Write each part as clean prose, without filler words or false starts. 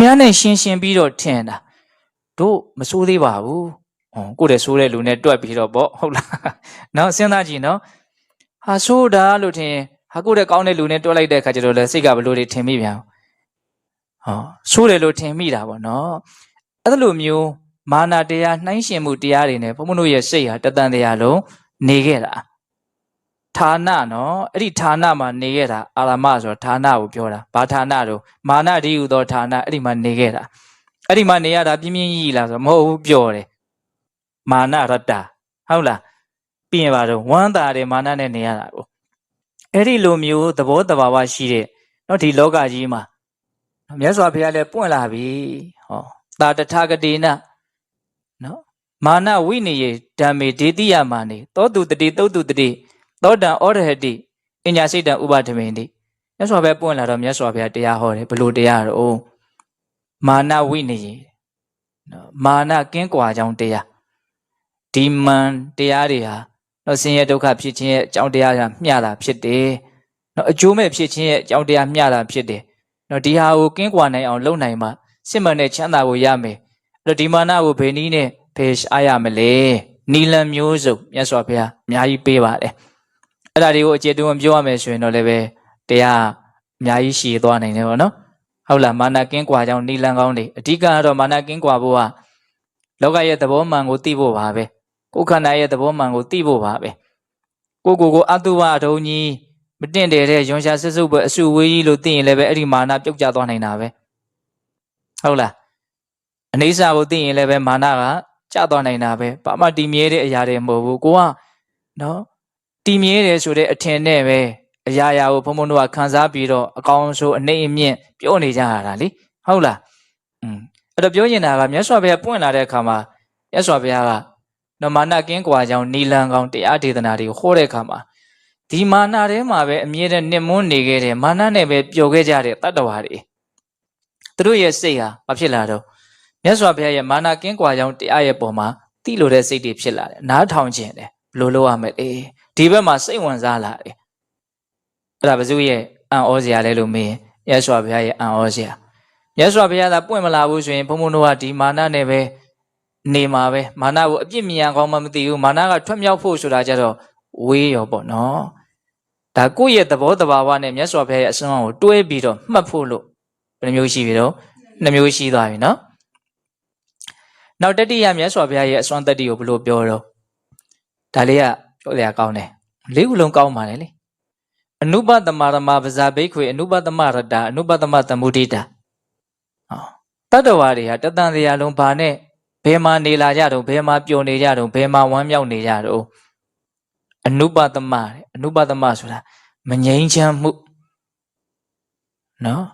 များနဲ့ရှင်းရှင်းပြီးတော့ထင်တာတို့မစိုးသေးပါဘူးကိုယ်တည်းစိုးတဲ့လူနဲ့တွက်ပြီးတော့ပေါ့ဟုတ်လားနော်စဉ်းစားကြည့်နော်ဟာစိုးတာလို့ထင်ဟာကိုယ်တည်းကောင်းတဲ့လူနဲ့တွက်လိုက်တဲ့အခါကျတော့လေစိတ်ကဘလို့တွေထင်မိပြန်စိုးတယ်လို့ထင်မိတာပေါ့နော်အဲ့လိုမျိုးမာနတရားနှိုင်းရှင်မှုတရားတွေနဲ့ဘုန်းဘုန်းတို့ရဲ့စိတ်ဟာတသံတရားလုံးနေခဲ့တာဌာနနော်အဲ့ဒီဌာနမှာနေခဲ့တာအာရမဆိုတော့ဌာနကိုပြောတာဘာဌာနတော့မာနတိဟူသောဌာနအဲ့ဒီမှာနေခဲ့တာအဲ့ဒီမှာနေရတာပြင်းပြင်းကြီးလားဆိုမဟုတ်ဘူးပြောတယ်မာနရတ္တဟုတ်လားပြင်ပါတော့ဝမ်းသာတယ်မာနနဲ့နေရတာကိုအဲ့ဒီလိုမျိုးသဘောတဘာဝရှိတဲ့နော်ဒီလောကကြီးမှာမြတ်စွာဘုရားလည်းပွင့်လာပြီသာတထာဂတိနနော်မာနဝိနည်းဓမ္မေဒေတိယမာနေသောတုတတိသုတ်တုတတိသောတံဩရဟတိအညာစိတ်တံဥပဒမေတိမြတ်စွာဘုရားပွင့်လာတော့မြတ်စွာဘုရားတရားဟောတယ်ဘလို့တရားတော့မာနဝိနည်းနော်မာနကင်းကွာကြောင်းတရားဒီမန်တရားတွေဟာနော်ဆင်းရဲဒုက္ခဖြစ်ခြင်းရဲ့အကြောင်းတရားကမျှတာဖြစ်တယ်နော်အကျိုးမဲ့ဖြစ်ခြင်းရဲ့အကြောင်းတရားမျှတာဖြစ်တယ်နော်ဒီဟာကိုကင်းကွာနိုင်အောင်လုပ်နိုင်မှစစ်မှန်တဲ့ချမ်းသာကိုရမယ်အဲ့တော့ဒီမာနကိုဘယ်နည်းနဲ့ဖယ်ရှားရမလဲနီလန်မျိုးစုံမြတ်စွာဘုရားအများကြီးပေးပါတယ်အဲ့ဒါတွေကိုအခြေတုံပြောရမယ်ဆိုရင်တော့လည်းပဲတရားအများကြီးရှည်သွားနိုင်တယ်ပေါ့နော်ဟုတ်လားမာနကင်းကွာကြောင်းနီလန်ကောင်းတွေအဓိကကတော့မာနကင်းကွာဖို့ကလောကရဲ့သဘောမှန်ကိုသိဖို့ပါပဲကိုယ်ခန္ဓာရဲ့သဘောမှန်ကိုသိဖို့ပါပဲကိုအတုဝအထုံးကြီးမတင့်တယ်တဲ့ရွန်ရှာဆွတ်ဆုပ်ပဲအစုဝေးကြီးလို့သိရင်လည်းပဲအဲ့ဒီမာနပြုတ်ကျသွားနိုင်တာပဲဟုတ်လားအနေစာကိုသိရင်လည်းပဲမာနကကျသွားနိုင်တာပဲဘာမှတည်မြဲတဲ့အရာတွေမဟုတ်ဘူးကိုကနော်တည်မြဲတယ်ဆိုတဲ့အထင်နဲ့ပဲအရာရာကိုဘုံဘုံတို့ကခံစားပြီးတော့အကောင်းဆုံးအနှိမ့်အမြင့်ပြောနေကြရတာလေဟုတ်လားအဲ့တော့ပြောနေတာကမြတ်စွာဘုရားပွင့်လာတဲ့အခါမှာမြတ်စွာဘုရားကနော်မာနကင်းကွာကြောင်းနီလန်ကောင်တရားဒေသနာတွေကိုဟောတဲ့အခါမှာဒီမာနထဲမှာပဲအမြဲတမ်းနှိမ့်မွန်းနေခဲ့တဲ့မာနနဲ့ပဲပျော်ခဲ့ကြတဲ့တတ္တဝါတွေသူတို့ရဲ့စိတ်ဟာမဖြစ်လာတော့မြတ်စွာဘုရားရဲ့မာနကင်းကွာကြောင်းတရားရဲ့ပုံမှာတိလို့တဲ့စိတ်တွေဖြစ်လာတယ်နားထောင်ခြင်းတယ်ဘလို့လုပ်ရမလဲဒီဘက်မှာစိတ်ဝင်စားလာတယ်အဲ့ဒါဘုသူရဲ့အံ့ဩစရာလဲလို့မေးရင်မြတ်စွာဘုရားရဲ့အံ့ဩစရာမြတ်စွာဘုရားကပွင့်မလာဘူးဆိုရင်ဘုံဘုံတို့ကဒီမာနနဲ့ပဲနေမှာပဲမာနကိုအပြစ်မြင်အောင်မှမသိဘူးမာနကထွက်မြောက်ဖို့ဆိုတာကြတော့ဝေးရောပေါ့နော်ဒါကိုယ့်ရဲ့သဘောတဘာဝနဲ့မြတ်စွာဘုရားရဲ့အစွမ်းကိုတွဲပြီးတော့မှတ်ဖို့လို့ဘယ်နှမျိုးရှိပြီတော့2မျိုးရှိသွားပြီနော်နောက်တတိယမြတ်စွာဘုရားရဲ့အစွမ်းတတ္တိကိုဘယ်လိုပြောတော့ဒါလေးကပြောရကောင်းတယ်လေးခုလုံးကောင်းပါလေအနုပသမရမပဇာဘိခွေအနုပသမရတ္တအနုပသမသမုဒိတာတတ္တဝါတွေဟာတတန်တရားလုံးဘာနဲ့ဘယ်မှာနေလာကြတော့ဘယ်မှာပျော်နေကြတော့ဘယ်မှာဝမ်းမြောက်နေကြတော့အနုပသမအနုပသမဆိုတာမငြိမ်းချမ်းမှုနော်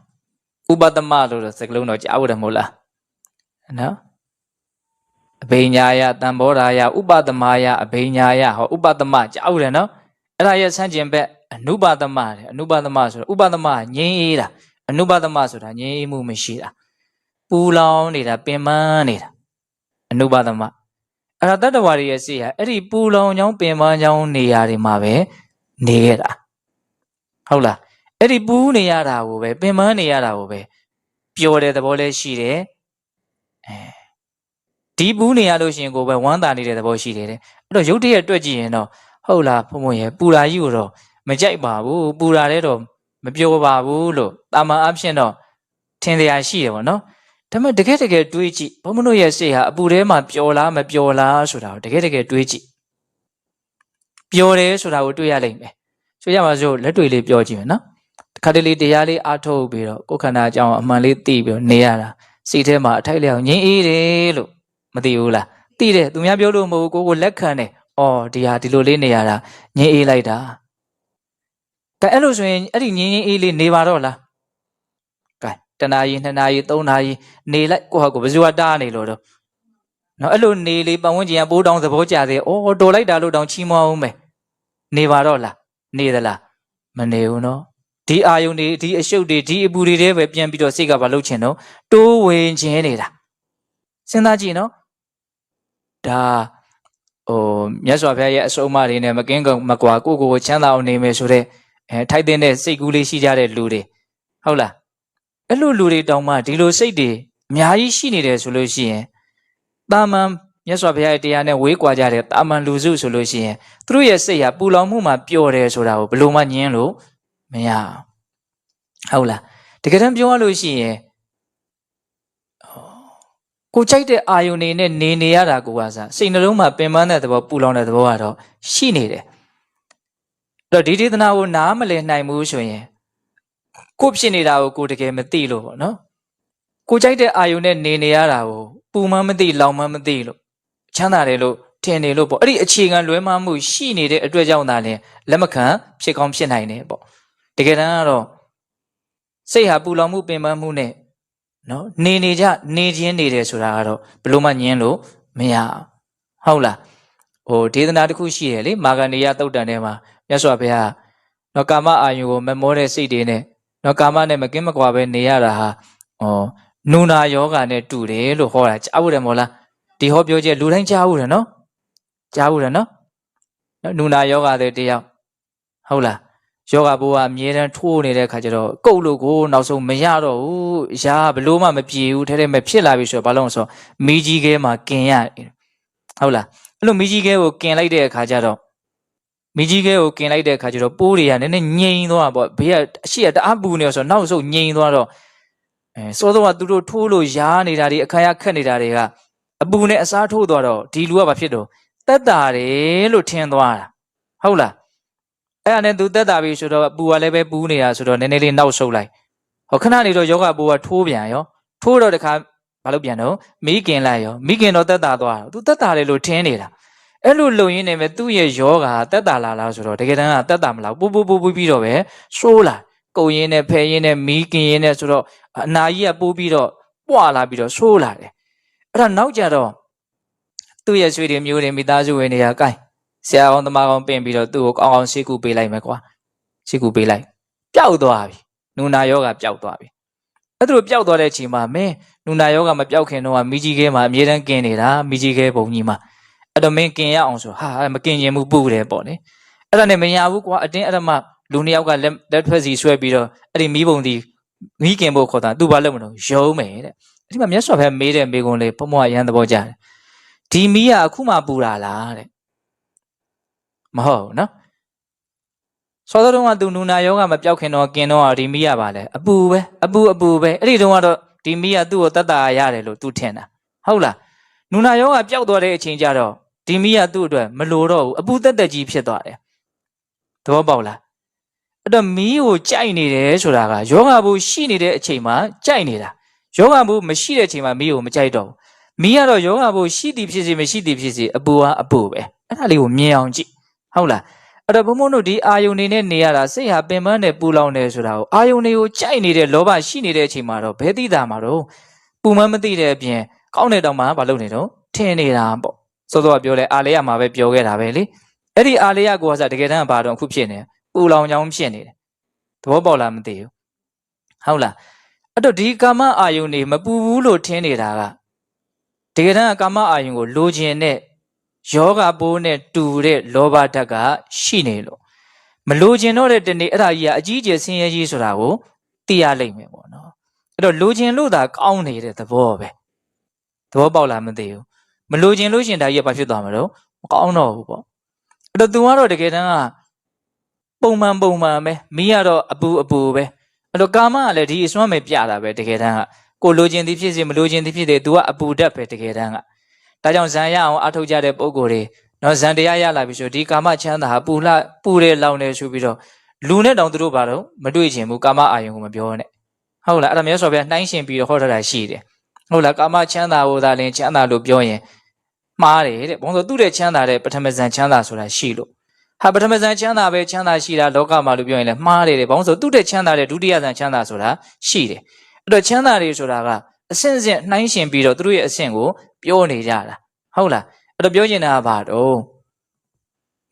ဥပသမလို့စကားလုံးတော့ကြားဖို့တယ်မဟုတ်လားနော်အဘိညာယတံဘောဓာယဥပသမယအဘိညာယဟောဥပသမကြားဖို့တယ်နော်အဲ့ဒါရဲ့ဆန့်ကျင်ဘက်အနုပသမတယ်အနုပသမဆိုတာဥပသမငြိမ်းအေးတာအနုပသမဆိုတာငြိမ်းအေးမှုမရှိတာပူလောင်နေတာပင်ပန်းနေတာအနုပသမအဲ့ဒါတတ္တဝါတွေရဲ့စိတ်ဟာအဲ့ဒီပူလောင်ချောင်းပင်ပန်းချောင်းနေရာတွေမှာပဲနေရတာဟုတ်လားအဲ့ဒီပူနေရတာကိုပဲပင်ပန်းနေရတာကိုပဲပျော်တဲ့သဘောလေးရှိတယ်ဒီပူနေရလို့ရှိရင်ကိုပဲဝမ်းသာနေတဲ့သဘောရှိတယ်တဲ့အဲ့တော့ရုပ်တရက်တွက်ကြည့်ရင်တော့ဟုတ်လားဘုံဘုံရဲ့ပူရာကြီးကိုတော့မကြိုက်ပါဘူးပူရာတဲ့တော့မပျော်ပါဘူးလို့တာမန်အဖြစ်တော့ထင်တရားရှိတယ်ပေါ့နော်ဒါပေမဲ့တကယ်တွေးကြည့်ဘုံဘုံတို့ရဲ့စိတ်ဟာအပူထဲမှာပျော်လားမပျော်လားဆိုတာကိုတကယ်တွေးကြည့်ပျော်တယ်ဆိုတာကိုတွေးရလိမ့်မယ်ဆိုရမှာဆိုလက်တွေလေးပြောကြည့်မယ်နော်တစ်ခါတလေတရားလေးအားထုတ်ပြီးတော့ကိုယ်ခန္ဓာအကြောင်းအမှန်လေးသိပြီးတော့နေရတာစိတ်ထဲမှာအထိုက်လျောက်ငြိမ်းအေးတယ်လို့မသိဘူးလားသိတယ်သူများပြောလို့မဟုတ်ဘူးကိုလက်ခံတယ်အော်ဒီဟာဒီလိုလေးနေရတာငြိမ်းအေးလိုက်တာကဲအဲ့လိုဆိုရင်အဲ့ဒီငြိမ်းအေးလေးနေပါတော့လားကဲတနာရီ2နာရီ3နာရီနေလိုက်ကိုဟာကိုဘယ်သူကတားနေလို့တော့နော်အဲ့လိုနေလေပတ်ဝန်းကျင်ကပိုးတောင်သဘောကျသေးအော်တော်လိုက်တာလို့တောင်ချီးမွမ်းအောင်ပဲနေပါတော့လားနေသလားမနေဘူးနော်ဒီအာယုန်တွေဒီအရှုပ်တွေဒီအပူတွေတည်းပဲပြန်ပြီးတော့စိတ်ကဘာလုပ်ချင်တော့တိုးဝင်ခြင်းနေတာစဉ်းစားကြည့်နော်ဒါမြတ်စွာဘုရားရဲ့အဆုံးအမတွေနဲ့မကင်းကုန်မကွာကိုချမ်းသာအောင်နေမယ်ဆိုတဲ့ထိုက်တဲ့စိတ်ကူးလေးရှိကြတဲ့လူတွေဟုတ်လား အဲ့လိုလူတွေတောင်မှဒီလိုစိတ်တွေအများကြီးရှိနေတယ်ဆိုလို့ရှိရင်တာမန်မြတ်စွာဘုရားရဲ့တရားနဲ့ဝေးကွာကြတဲ့တာမန်လူစုဆိုလို့ရှိရင်သူတို့ရဲ့စိတ်ဟာပူလောင်မှုမှာပျော်တယ်ဆိုတာကိုဘယ်လိုမှညင်းလို့မရဟုတ်လားတကယ်တမ်းပြောရလို့ရှိရင်ကိုကြိုက်တဲ့အာယုန်နေနဲ့နေရတာကိုကစားစိတ်နှလုံးမှာပင်ပန်းတဲ့သဘောပူလောင်တဲ့သဘောကတော့ရှိနေတယ်အဲ့တော့ဒီဒေသနာကိုနားမလည်နိုင်ဘူးဆိုရင်ကိုဖြစ်နေတာကိုကိုတကယ်မသိလို့ပေါ့နော်ကိုကြိုက်တဲ့အာယုန်နဲ့နေရတာကိုပူမှမသိလောင်မှမသိလို့ချမ်းသာတယ်လို့ထင်နေလို့ပေါ့အဲ့ဒီအခြေခံလွဲမှားမှုရှိနေတဲ့အတွက်ကြောင့်သာလဲလက်မခံဖြစ်ကောင်းဖြစ်နိုင်တယ်ပေါ့တကယ်တမ်းကတော့စိတ်ဟာပူလောင်မှုပင်ပန်းမှုနဲ့နော်နေချင်းနေတယ်ဆိုတာကတော့ဘလို့မှညင်းလို့မရဟုတ်လားဟိုဒေသနာတစ်ခုရှိတယ်လေမာဂဏီယသုတ်တန်ထဲမှာမြတ်စွာဘုရားနော်ကာမအာယုကိုမမောတဲ့စိတ်တွေနဲ့နော်ကာမနဲ့မကင်းမကွာပဲနေရတာဟာနူနာယောဂနဲ့တူတယ်လို့ဟောတာကြားဘူးတယ်မို့လားဒီဟောပြောချက်လူတိုင်းကြားဘူးတယ်နော်ကြားဘူးတယ်နော်နူနာယောဂတဲ့တရားဟုတ်လားယောဂဘိုးကအမြဲတမ်းထိုးနေတဲ့ခါကျတော့ကုတ်လို့ကိုနောက်ဆုံးမရတော့ဘူးရာဘလို့မှမပြေဘူးထဲမဖြစ်လာပြီဆိုတော့ဘာလို့ဆိုမီးကြီးခဲမှာกินရဟုတ်လားအဲ့လိုမီးကြီးခဲကိုกินလိုက်တဲ့အခါကျတော့မိကြီးကဲကိုกินလိုက်တဲ့အခါကျတော့ပိုးတွေကနည်းနည်းငြိမ်သွားပေါ့ဘေးကအရှိရတအားပူနေဆိုတော့နောက်ဆုံးငြိမ်သွားတော့စောစောကသူတို့ထိုးလို့ရားနေတာတွေအခါရခက်နေတာတွေကအပူနဲ့အစားထိုးသွားတော့ဒီလူကဘာဖြစ်တော့တက်တာတယ်လို့ထင်သွားတာဟုတ်လားအဲ့ဒါနဲ့သူတက်တာပြီဆိုတော့ပူကလည်းပဲပူနေတာဆိုတော့နည်းနည်းလေးနောက်ဆုတ်လိုက်ဟောခဏနေတော့ယောဂပိုးကထိုးပြန်ရောထိုးတော့တခါဘာလို့ပြန်တော့မိกินလိုက်ရောမိกินတော့တက်တာသွားတော့သူတက်တာတယ်လို့ထင်နေတာအဲ့လိုလုံရင်းနေမဲ့သူ့ရဲ့ယောဂတက်တာလာဆိုတော့တကယ်တမ်းကတက်တာမလားပူပြီးတော့ပဲဆိုးလာကုံရင်းနဲ့ဖဲရင်းနဲ့မီးกินရင်းနဲ့ဆိုတော့အနာကြီးကပိုးပြီးတော့ပွာလာပြီးတော့ဆိုးလာတယ်အဲ့ဒါနောက်ကြတော့သူ့ရဲ့ဆွေတွေမျိုးတွေမိသားစုဝင်တွေကကိုင်းဆရာကောင်းသမားကောင်းပြင်ပြီးတော့သူ့ကိုကောင်းအောင်ရှေ့ကူပေးလိုက်မယ်ကွာရှေ့ကူပေးလိုက်ပျောက်သွားပြီနူနာယောဂပျောက်သွားပြီအဲ့ဒါလိုပျောက်သွားတဲ့အချိန်မှာမင်းနူနာယောဂမပျောက်ခင်တော့မိကြီးခဲမှာအမြဲတမ်းกินနေတာမိကြီးခဲပုံကြီးမှာအဲ့တော့မင်းกินရအောင်ဆိုဟာမกินရင်မှုပူတယ်ပေါ့လေအဲ့ဒါနဲ့မရဘူးကွာအတင်းအဲ့ဒါမှလူနှစ်ယောက်ကလက်ထွက်စီဆွဲပြီးတော့အဲ့ဒီမီးပုံဒီမီးกินဖို့ခေါ်တာသူဘာလုပ်မလို့ရုံးမယ်တဲ့အဲ့ဒီမှာမြတ်စွာဘုရားမေးတဲ့မေးခွန်းလေးဘုံဘွားရန်သဘောကျတယ်ဒီမီးကအခုမှပူတာလားတဲ့မဟုတ်နော်စောစောတုန်းကသူနူနာယောဂမပျောက်ခင်တော့กินတော့ဒီမီးရပါလေအပူပဲအဲ့ဒီတုန်းကတော့ဒီမီးကသူ့ကိုတတ်တာရတယ်လို့သူထင်တာဟုတ်လားနူနာယောဂပျောက်သွားတဲ့အချိန်ကျတော့ဒီမီးကသူ့အတွက်မလိုတော့ဘူးအပူတက်ကြီးဖြစ်သွားတယ်သဘောပေါက်လားအဲ့တော့မီးကိုကြိုက်နေတယ်ဆိုတာကယောဂဘူးရှိနေတဲ့အချိန်မှာကြိုက်နေတာယောဂဘူးမရှိတဲ့အချိန်မှာမီးကိုမကြိုက်တော့ဘူးမီးကတော့ယောဂဘူးရှိသည်ဖြစ်စေမရှိသည်ဖြစ်စေအပူကအပူပဲအဲ့ဒါလေးကိုမြင်အောင်ကြည့်ဟုတ်လားအဲ့တော့ဘုံဘုံတို့ဒီအာယုန်နေနဲ့နေရတာစိတ်ဟာပင်ပန်းနဲ့ပူလောင်နေဆိုတာကိုအာယုန်တွေကိုကြိုက်နေတဲ့လောဘရှိနေတဲ့အချိန်မှာတော့ဘယ်သိတာမှာတော့ပူမှမသိတဲ့အပြင်ကောင်းတဲ့တောင်မှမလုပ်နေတော့ထင်နေတာပေါ့စောစောကပြောလဲအာလေယမှာပဲပြောခဲ့တာပဲလေအဲ့ဒီအာလေယကိုကစားတကယ်တမ်းဘာတော့အခုဖြစ်နေပူလောင်ကြောင်းဖြစ်နေတယ်သဘောပေါက်လားမသိဘူးဟုတ်လားအဲ့တော့ဒီကာမအာယုန်နေမပူဘူးလို့ထင်နေတာကတကယ်တမ်းကာမအာယုန်ကိုလိုချင်တဲ့ယောဂပိုးနဲ့တူတဲ့လောဘဓာတ်ကရှိနေလို့မလိုချင်တော့တဲ့တနေ့အဲ့ဒါကြီးကအကြီးအကျယ်ဆင်းရဲကြီးဆိုတာကိုသိရလိမ့်မယ်ပေါ့နော်အဲ့တော့လိုချင်လို့သာကောင်းနေတဲ့သဘောပဲသဘောပေါက်လားမသိဘူးမလိုချင်လို့ရှင်ဒါကြီးကဘာဖြစ်သွားမှာတော့မကောင်းတော့ဘူးပေါ့အဲ့တော့ तू ကတော့တကယ်တမ်းကပုံမှန်ပဲမီးကတော့အပူပဲအဲ့တော့ကာမကလည်းဒီအစွမ်းပဲပြတာပဲတကယ်တမ်းကကိုလိုချင်သည်ဖြစ်စေမလိုချင်သည်ဖြစ်စေ तू ကအပူဓာတ်ပဲတကယ်တမ်းကဒါကြောင့်ဇံရအောင်အထောက်ကြတဲ့ပုံကိုယ်တွေနော်ဇံတရားရလာပြီဆိုဒီကာမချမ်းသာဟာပူတယ်လောင်တယ်ဆိုပြီးတော့လူနဲ့တောင်သူတို့ဘာတော့မတွေ့ချင်ဘူးကာမအာယုံကိုမပြောနဲ့ဟုတ်လားအဲ့ဒါမျိုးဆိုပြနှိုင်းရှင်ပြီးတော့ဟောထားတာရှိတယ်ဟုတ်လားကာမချမ်းသာကိုသာလင်ချမ်းသာလို့ပြောရင်မှားတယ်တဲ့ဘုံဆိုသူ့တဲ့ချမ်းသာတဲ့ပထမဇန်ချမ်းသာဆိုတာရှိလို့ဟာပထမဇန်ချမ်းသာပဲချမ်းသာရှိတာလောကမှာလို့ပြောရင်လည်းမှားတယ်တဲ့ဘုံဆိုသူ့တဲ့ချမ်းသာတဲ့ဒုတိယဇန်ချမ်းသာဆိုတာရှိတယ်အဲ့တော့ချမ်းသာတွေဆိုတာကအဆင့်ဆင့်နှိုင်းရှင်ပြီးတော့သူတို့ရဲ့အဆင့်ကိုပြောနေကြတာဟုတ်လားအဲ့တော့ပြောချင်တာကဘာတော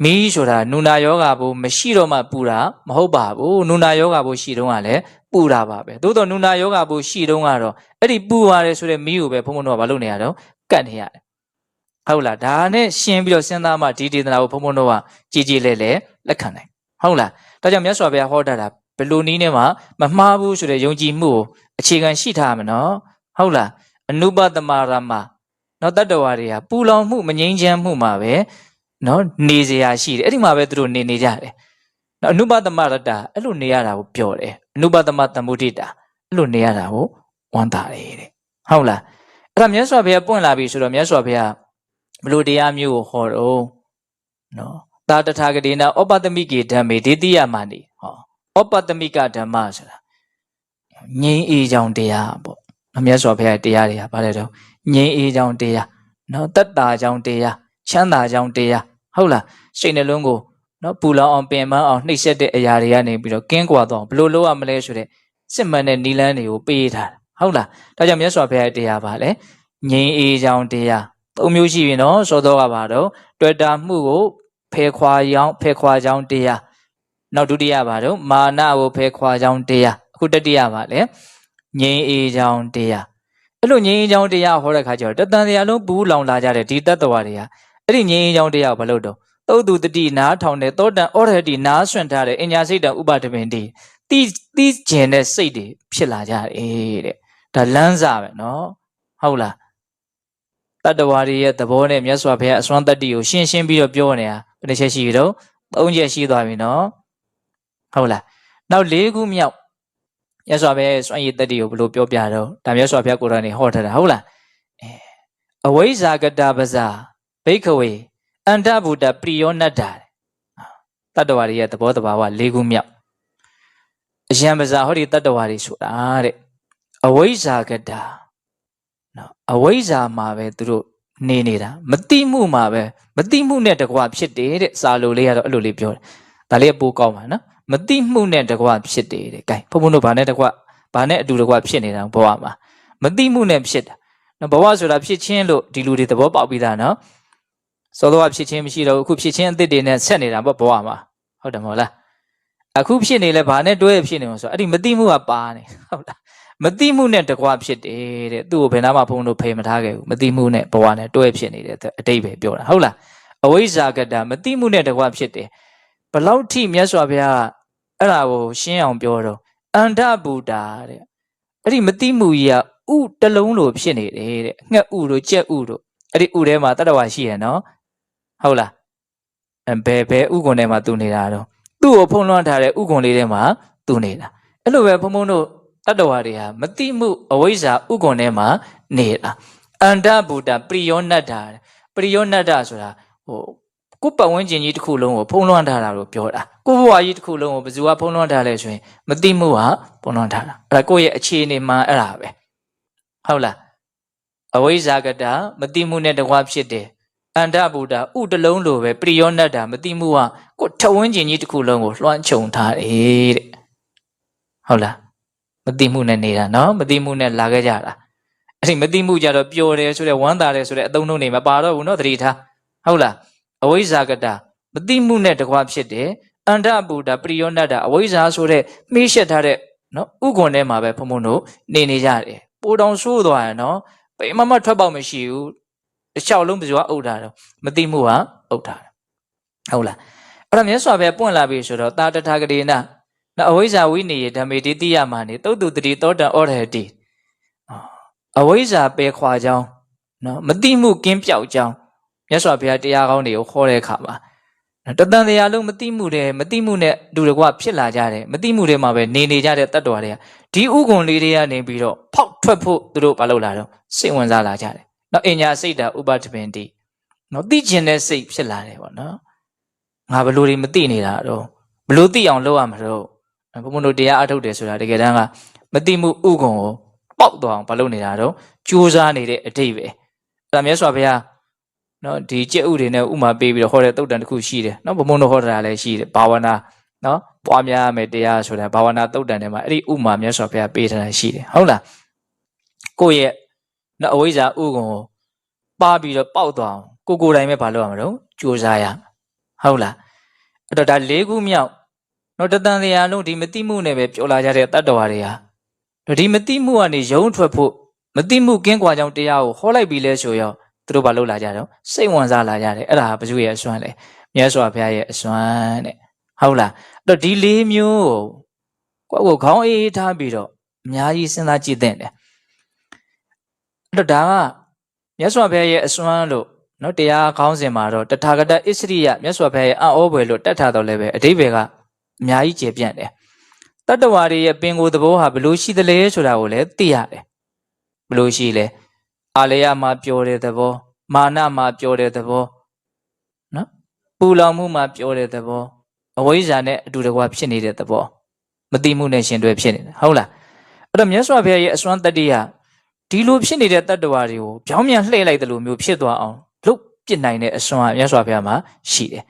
့မီးဆိုတာနူနာယောဂါဘိုးမရှိတော့မှပူတာမဟုတ်ပါဘူးနူနာယောဂါဘိုးရှိတော့ကလည်းပူတာပါပဲသို့တော့နူနာယောဂါဘိုးရှိတော့ကတော့အဲ့ဒီပူရတယ်ဆိုတဲ့မီးကိုပဲဘုံဘုံတို့ကမလုပ်နေရတော့ကတ်နေရတယ်ဟုတ်လားဒါနဲ့ရှင်းပြီးတော့စဉ်းစားမှဒီဒေသနာကိုဘုံဘုံတို့ကကြည်ကြည်လဲလက်ခံနိုင်ဟုတ်လားဒါကြောင့်မြတ်စွာဘုရားဟောတာဘယ်လိုနည်းနဲ့မှမမှားဘူးဆိုတဲ့ယုံကြည်မှုကို အခြေခံရှိထားမှာနော်ဟုတ်လားအနုပသမရမနော်တတ္တဝါတွေကပူလောင်မှုမငြိမ်းချမ်းမှုမှာပဲနော်နေစရာရှိတယ်အဲ့ဒီမှာပဲသူတို့နေကြတယ်နော်အနုပသမရတ္တအဲ့လိုနေရတာကိုပြောတယ်အနုပသမသမုဒိတာအဲ့လိုနေရတာကိုဝမ်းသာတယ်တဲ့ဟုတ်လားအဲ့ဒါမြတ်စွာဘုရားပွင့်လာပြီဆိုတော့မြတ်စွာဘုရားဘလို့တရားမျိုးကိုဟောတော့နော်သာတထာဂတိနာဩပတမိကေဓမ္မေဒေတိယမဏိဟောဩပတမိကဓမ္မဆိုတာငြိမ်းအေးကြောင်းတရားပေါ့နော်မြတ်စွာဘုရားတရားတွေကဘာလဲတော့ငြိမ်းအေးကြောင်းတရားနော်တတ္တာကြောင်းတရားချမ်းသာကြောင်းတရားဟုတ်လားစိတ်နှလုံးကိုနော်ပူလောင်အောင်ပင်ပန်းအောင်နှိပ်စက်တဲ့အရာတွေကနေပြီးတော့ကင်းကွာတော့ဘလို့လုပ်ရမလဲဆိုတဲ့စစ်မှန်တဲ့နိလန်းတွေကိုပေးထားတာဟုတ်လားဒါကြောင့်မြတ်စွာဘုရားတရားပါလေငြိမ်းအေးကြောင်းတရားသုံးမျိုးရှိပြီနော်စောတော့ကပါတော့တွေ့တာမှုကိုဖယ်ခွာကြောင်းတရားနောက်ဒုတိယပါတော့မာနကိုဖယ်ခွာကြောင်းတရားအခုတတိယပါလေငြိမ်းအေးကြောင်းတရားအဲ့လိုငြိမ်းအေးကြောင်းတရားဟောတဲ့ခါကျတော့တသံတရားလုံးပူးလောင်လာကြတဲ့ဒီတတ္တဝါတွေကအဲ့ဒီငြိမ်းအေးကြောင်းတရားကိုဘာလို့တော့သုတ်တုတတိနားထောင်တဲ့သောတန်ဩရဟတိနားဆွန့်ထားတဲ့အညာစိတ်တံဥပဒပင်တိတီးကျင်တဲ့စိတ်တွေဖြစ်လာကြတယ်တဲ့ဒါလမ်းစာပဲနော်ဟုတ်လားတတ္တဝါတွေရဲ့သဘောနဲ့မြတ်စွာဘုရားအစွမ်းတတ္တိကိုရှင်းပြီးတော့ပြောနေတာဘယ်နှချက်ရှိပြီတော့၃ချက်ရှိသွားပြီနော်ဟုတ်လားနောက်၄ခုမြောက်မြတ်စွာဘုရားရဲ့စွမ်းရည်တတ္တိကိုဘယ်လိုပြောပြတော့ဒါမြတ်စွာဘုရားကိုယ်တော်နေဟောထားတာဟုတ်လားအဝိဇ္ဇာကတပဇာဘိက္ခဝေအန္တဗုဒ္ဓပရိယောနတ္တာတတ္တဝါတွေရဲ့သဘောတဘာဝ၄ခုမြောက်အယံပဇာဟောဒီတတ္တဝါတွေဆိုတာတဲ့အဝိဇ္ဇာကတနော်အဝိဇ္ဇာမှာပဲသူတို့နေတာမတိမှုမှာပဲမတိမှုနဲ့တကွဖြစ်တယ်တဲ့စာလိုလေးကတော့အဲ့လိုလေးပြောတယ်ဒါလေးပိုကောင်းပါနော်မတိမှုနဲ့တကွဖြစ်တယ်တဲ့ကဲဘုန်းဘုန်းတို့ဘာနဲ့တကွဘာနဲ့အတူတကွဖြစ်နေတာဘဝမှာမတိမှုနဲ့ဖြစ်တာနော်ဘဝဆိုတာဖြစ်ချင်းလို့ဒီလူတွေသဘောပေါက်ပြီးသားနော်စောတော့ဖြစ်ချင်းမရှိတော့အခုဖြစ်ချင်းအသစ်တွေနဲ့ဆက်နေတာပေါ့ဘဝမှာဟုတ်တယ်မဟုတ်လားအခုဖြစ်နေလဲဘာနဲ့တွဲဖြစ်နေလို့ဆိုတော့အဲ့ဒီမတိမှုကပါနေဟုတ်လားမတိမှုနဲ့တကွဖြစ်တယ်တဲ့သူ့ကိုဘယ်နာမှဘုန်းတို့ဖေမထားခဲ့ဘူးမတိမှုနဲ့ဘဝနဲ့တွဲဖြစ်နေတဲ့အတိတ်ပဲပြောတာဟုတ်လားအဝိဇ္ဇာကတမတိမှုနဲ့တကွဖြစ်တယ်ဘလောက်ထိမြတ်စွာဘုရားအဲ့ဒါကိုရှင်းအောင်ပြောတော့အန္တဗုဒ္ဓတဲ့အဲ့ဒီမတိမှုကြီးကဥတလုံးလိုဖြစ်နေတယ်တဲ့ငှက်ဥတို့ကြက်ဥတို့အဲ့ဒီဥထဲမှာတတ္တဝါရှိရနော်ဟုတ်လားဘယ်ဥကွန်ထဲမှာသူနေတာတော့သူ့ကိုဖုံးလွှမ်းထားတဲ့ဥကွန်လေးထဲမှာသူနေတာအဲ့လိုပဲဘုံဘုံတို့တတ္တဝါတွေဟာမတိမှုအဝိဇ္ဇာဥကွန်ထဲမှာနေတာအန္တဗုဒ္ဓပရိယောနတ္တာပရိယောနတ္တာဆိုတာကိုယ်ပတ်ဝန်းကျင်ကြီးတစ်ခုလုံးကိုဖုံးလွှမ်းထားတာလို့ပြောတာကိုယ်ဘဝကြီးတစ်ခုလုံးကိုဘယ်သူကဖုံးလွှမ်းထားလဲဆိုရင်မတိမှုဟာဖုံးလွှမ်းထားတာအဲ့ဒါကိုယ့်ရဲ့အခြေအနေမှအဲ့ဒါပဲဟုတ်လားအဝိဇ္ဇာကတမတိမှုနဲ့တကွဖြစ်တယ်အန္တဗုဒ္ဓဥတလုံးလိုပဲပရိယောနတ္တာမတိမှုကကိုယ်ထဝန်းကျင်ကြီးတစ်ခုလုံးကိုလွှမ်းခြုံထားတယ်တဲ့ဟုတ်လားမတိမှုနဲ့နေတာနော်မတိမှုနဲ့လာခဲ့ကြတာအဲ့ဒီမတိမှုကြတော့ပျော်တယ်ဆိုတဲ့ဝမ်းသာတယ်ဆိုတဲ့အသုံးနှုန်းတွေမပါတော့ဘူးနော်သတိထားဟုတ်လားအဝိဇ္ဇာကတမတိမှုနဲ့တကွဖြစ်တယ်အန္တဗုဒ္ဓပရိယောနတ္တာအဝိဇ္ဇာဆိုတဲ့မှီးရှက်ထားတဲ့နော်ဥကွန်ထဲမှာပဲဘုံဘုံတို့နေကြတယ်ပိုတောင်ဆိုးသွားရနော်ဘယ်မှထွက်ပေါက်မရှိဘူးတစ်ချောက်လုံးဘယ်သူကအုပ်ထားတော့မတိမှုကအုပ်ထားတယ်ဟုတ်လားအဲ့တော့မြတ်စွာဘုရားပွင့်လာပြီဆိုတော့တာတထာဂတိနာအဝိဇ္ဇာဝိနည်းဓမ္မေတိတိယမနေသုတ်တုတတိသောတံဩရဟတိအဝိဇ္ဇာပယ်ခွာကြောင်းနော်မတိမှုကင်းပြောက်ကြောင်းမြတ်စွာဘုရားတရားကောင်းတွေကိုခေါ်တဲ့အခါမှာတသံတရားလုံးမတိမှုနဲ့လူတကွဖြစ်လာကြတယ်မတိမှုတွေမှာပဲနေကြတဲ့တတ္တဝါတွေကဒီဥကွန်လေးတွေကနေပြီးတော့ဖောက်ထွက်ဖို့သူတို့မလုပ်လာတော့စိတ်ဝင်စားလာကြတယ်နော်အညာစိတ်တာဥပဒပင်တိနော်သိကျင်တဲ့စိတ်ဖြစ်လာတယ်ပေါ့နော်ငါဘလို့တွေမသိနေတာတော့ဘလို့သိအောင်လုပ်ရမှာတော့ဘုံဘုံတို့တရားအထုတ်တယ်ဆိုတာတကယ်တမ်းကမတိမှုဥကွန်ကိုပေါက်သွားအောင်မလုပ်နေတာတော့ကြိုးစားနေတဲ့အတိတ်ပဲအဲ့ဒါမြတ်စွာဘုရားနော်ဒီကြက်ဥတွေနဲ့ဥမာပေးပြီးတော့ဟောတဲ့တုတ်တန်တစ်ခုရှိတယ်နော်ဘုံဘုံတို့ဟောတာလည်းရှိတယ်ဘာဝနာနော်ပွားများမယ်တရားဆိုတာဘာဝနာတုတ်တန်ထဲမှာအဲ့ဒီဥမာမြတ်စွာဘုရားပေးထားတာရှိတယ်ဟုတ်လားကိုယ့်ရဲ့နော်အဝိဇ္ဇာဥကွန်ကိုပါပြီးတော့ပေါက်သွားအောင်ကိုယ်တိုင်ပဲဘာလုပ်ရမှာတော့ကြိုးစားရဟုတ်လားအဲ့တော့ဒါ၄ခုမြောက်နော်တသံတရားလုံးဒီမတိမှုနဲ့ပဲပြောလာကြတဲ့တတ္တဝါတွေဟာဒီမတိမှုကနေရုံးထွက်ဖို့မတိမှုကင်းကွာကြောင်းတရားကိုဟောလိုက်ပြီးလဲဆိုရောသူတို့ဘာလုပ်လာကြတော့စိတ်ဝင်စားလာကြတယ်အဲ့ဒါဟာဘုရားရဲ့အစွမ်းလေမြတ်စွာဘုရားရဲ့အစွမ်းတဲ့ဟုတ်လားအဲ့တော့ဒီ၄မျိုးကိုကိုယ့်ကိုခေါင်းအေးထားပြီးတော့ များကြီးစဉ်းစားကြည့်သင့်တယ်အဲ့တော့ဒါကမြတ်စွာဘုရားရဲ့အစွမ်းလို့နော်တရားခေါင်းစဉ်မှာတော့တထာဂတဣစရိယမြတ်စွာဘုရားရဲ့အံ့ဩဖွယ်လို့တတ်ထားတော့လည်းပဲအဓိပ္ပာယ်ကအများကြီးကျေပြန့်တယ်တတ္တဝါတွေရဲ့ပင်ကိုယ်သဘောဟာဘလို့ရှိသလဲဆိုတာကိုလည်းသိရတယ်ဘလို့ရှိလဲအာလယမှာပျော်တဲ့သဘောမာနမှာပျော်တဲ့သဘောနော်ပူလောင်မှုမှာပျော်တဲ့သဘောအဝိဇ္ဇာနဲ့အတူတကွဖြစ်နေတဲ့သဘောမသိမှုနဲ့ရှင်တွဲဖြစ်နေတာဟုတ်လားအဲ့တော့မြတ်စွာဘုရားရဲ့အစွမ်းတတ္တိယဒီလိုဖြစ်နေတဲ့တတ္တဝါတွေကိုပြောင်းပြန်လှည့်လိုက်တယ်လို့မျိုးဖြစ်သွားအောင်လုပ်ပြစ်နိုင်တဲ့အစွမ်းမြတ်စွာဘုရားမှာရှိတယ်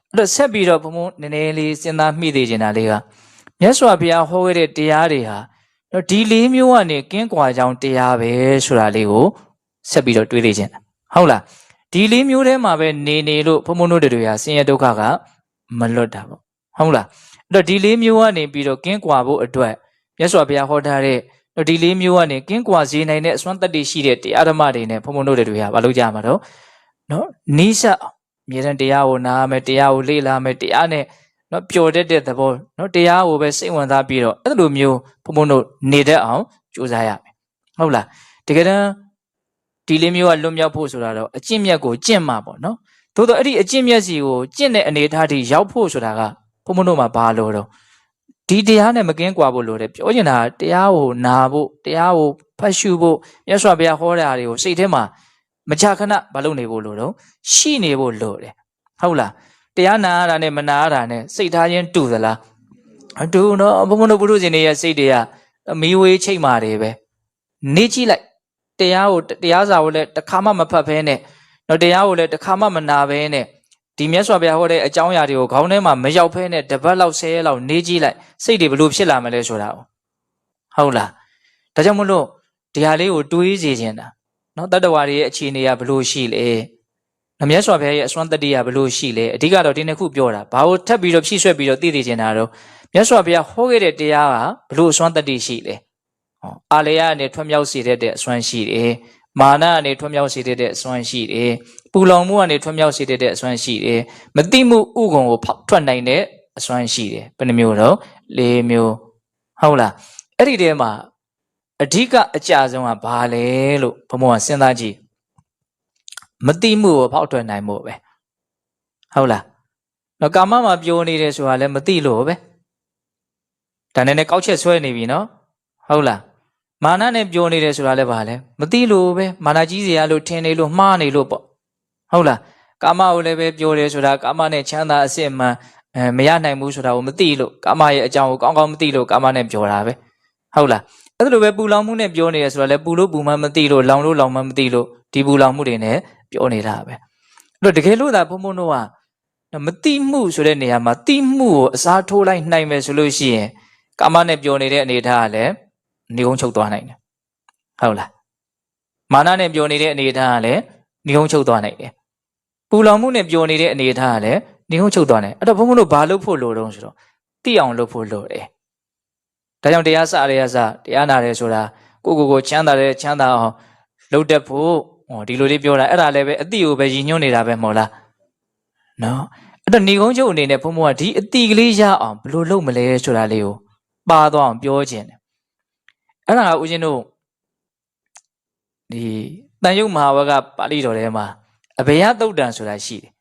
အဲ့တော့ဆက်ပြီးတော့ဘုံဘုံနည်းနည်းလေးစဉ်းစားမိသေးချင်တာလေးကမြတ်စွာဘုရားဟောခဲ့တဲ့တရားတွေဟာဒီလေးမျိုးကနေကင်းကွာကြောင်းတရားပဲဆိုတာလေးကိုဆက်ပြီးတော့တွေးသေးချင်တာဟုတ်လားဒီလေးမျိုးထဲမှာပဲနေလို့ဘုံဘုံတို့တွေဟာဆင်းရဲဒုက္ခကမလွတ်တာပေါ့ဟုတ်လားအဲ့တော့ဒီလေးမျိုးကနေပြီးတော့ကင်းကွာဖို့အတွက်မြတ်စွာဘုရားဟောထားတဲ့ဒီလေးမျိုးကနေကင်းကွာစေနိုင်တဲ့အစွမ်းတတ္တိရှိတဲ့တရားဓမ္မတွေနဲ့ဘုံဘုံတို့တွေဟာမလုပ်ကြမှာတော့နော်နိစ္စအမြဲတမ်းတရားကိုနားမယ်တရားကိုလေ့လာမယ်တရားနဲ့နော်ပျော်တတ်တဲ့သဘောနော်တရားကိုပဲစိတ်ဝင်စားပြီးတော့အဲ့လိုမျိုးဘုံဘုံတို့နေတတ်အောင်ကြိုးစားရမယ်ဟုတ်လားတကယ်တမ်းဒီလေးမျိုးကလွတ်မြောက်ဖို့ဆိုတာတော့အကျင့်မြတ်ကိုကျင့်မှာပေါ့နော်သို့တော့အဲ့ဒီအကျင့်မြတ်စီကိုကျင့်တဲ့အနေအထားထိရောက်ဖို့ဆိုတာကဘုံဘုံတို့မှာဘာလို့တော့ဒီတရားနဲ့မကင်းကွာဖို့လိုတယ်ပြောချင်တာတရားကိုနာဖို့တရားကိုဖတ်ရှုဖို့မြတ်စွာဘုရားဟောတာတွေကိုစိတ်ထဲမှာမချခဏမလုပ်နေဖို့လိုတော့ရှိနေဖို့လိုတယ်ဟုတ်လားတရားနာရတာနဲ့မနာရတာနဲ့စိတ်ထားချင်းတူသလားအတူတော့ဘုံဘုံတို့ပုထုဇဉ်တွေရဲ့စိတ်တွေကမီးဝေးချိတ်မာတွေပဲနေကြည့်လိုက်တရားကိုတရားစာကိုလည်းတစ်ခါမှမဖတ်ဘဲနဲ့တော့တရားကိုလည်းတစ်ခါမှမနာဘဲနဲ့ဒီမြတ်စွာဘုရားဟောတဲ့အကြောင်းအရာတွေကိုခေါင်းထဲမှာမရောက်ဖဲနဲ့တပတ်လောက်10ရက်လောက်နေကြည့်လိုက်စိတ်တွေဘလို့ဖြစ်လာမလဲဆိုတာဟုတ်လားဒါကြောင့်မလို့ဒီဟာလေးကိုတွေးစီခြင်းတာနော်တတ္တဝါတွေရဲ့အခြေအနေကဘလို့ရှိလဲမြတ်စွာဘုရားရဲ့အစွမ်းတတ္တိယဘလို့ရှိလဲအဓိကတော့ဒီနှစ်ခုပြောတာဘာလို့ထပ်ပြီးတော့ဖြည့်ဆွဲပြီးတော့သိသိခြင်းတာတော့မြတ်စွာဘုရားဟောခဲ့တဲ့တရားကဘလို့အစွမ်းတတ္တိရှိလဲအာလယကနေထွံ့မြောက်စေတဲ့အစွမ်းရှိတယ်မာနကနေထွံ့မြောက်စေတဲ့အစွမ်းရှိတယ်ပူလောင်မှုကနေထွံ့မြောက်စေတဲ့အစွမ်းရှိတယ်မတိမှုဥကုံကိုထွက်နိုင်တဲ့အစွမ်းရှိတယ်ဘယ်နှမျိုးတော့၄မျိုးဟုတ်လားအဲ့ဒီထဲမှာအဓိကအကြဆုံးကဘာလဲလို့ဘုံဘုံကစဉ်းစားကြည့်မတိမှုကိုဖောက်ထွက်နိုင်ဖို့ပဲဟုတ်လားတော့ကာမမှာပြောနေတယ်ဆိုတာလည်းမတိလို့ပဲဒါနဲ့ကောက်ချက်ဆွဲနေပြီနော်ဟုတ်လားမာနနဲ့ပြောနေတယ်ဆိုတာလည်းဘာလဲမသိလို့ပဲမာနကြီးစရာလို့ထင်နေလို့မှားနေလို့ပေါ့ဟုတ်လားကာမကိုလည်းပဲပြောတယ်ဆိုတာကာမနဲ့ချမ်းသာအစစ်အမှန်မရနိုင်ဘူးဆိုတာကိုမသိလို့ကာမရဲ့အကြောင်းကိုကောင်းကောင်းမသိလို့ကာမနဲ့ပြောတာပဲဟုတ်လားအဲ့လိုပဲပူလောင်မှုနဲ့ပြောနေတယ်ဆိုတာလည်းပူလို့ပူမှမသိလို့လောင်လို့လောင်မှမသိလို့ဒီပူလောင်မှုတွေနဲ့ပြောနေတာပဲအဲ့တော့တကယ်လို့သာဘုံဘုံတို့ကမသိမှုဆိုတဲ့နေရာမှာသိမှုကိုအစားထိုးလိုက်နိုင်မယ်ဆိုလို့ရှိရင်ကာမနဲ့ပြောနေတဲ့အနေအထားကလည်းနေုံချုပ်သွားနိုင်တယ်ဟုတ်လားမာနနဲ့ပြောနေတဲ့အနေအထားကလည်းနေုံချုပ်သွားနိုင်တယ်ပူလောင်မှုနဲ့ပြောနေတဲ့အနေအထားကလည်းနေုံချုပ်သွားနိုင်အဲ့တော့ဘုံဘုံတို့ဘာလုပ်ဖို့လိုတော့ဆိုတော့သိအောင်လုပ်ဖို့လိုတယ်ဒါကြောင့်တရားစရဲစတရားနာရဲဆိုတာကိုချမ်းသာတယ်ချမ်းသာအောင်လုပ်တတ်ဖို့ဒီလိုလေးပြောတာအဲ့ဒါလည်းပဲအတိကိုပဲရည်ညွှန်းနေတာပဲမဟုတ်လားနော်အဲ့တော့နေုံချုပ်အနေနဲ့ဘုံဘုံကဒီအတိကလေးရအောင်ဘယ်လိုလုပ်မလဲဆိုတာလေးကိုပါသွားအောင်ပြောခြင်းတယ်အဲ့ဒါကဦးဇင်းတို့ဒီတန်ရုပ်မဟာဝကပါဠိတော်ထဲမှာအဘေယသုတ်တံဆိုတာရှိတယ်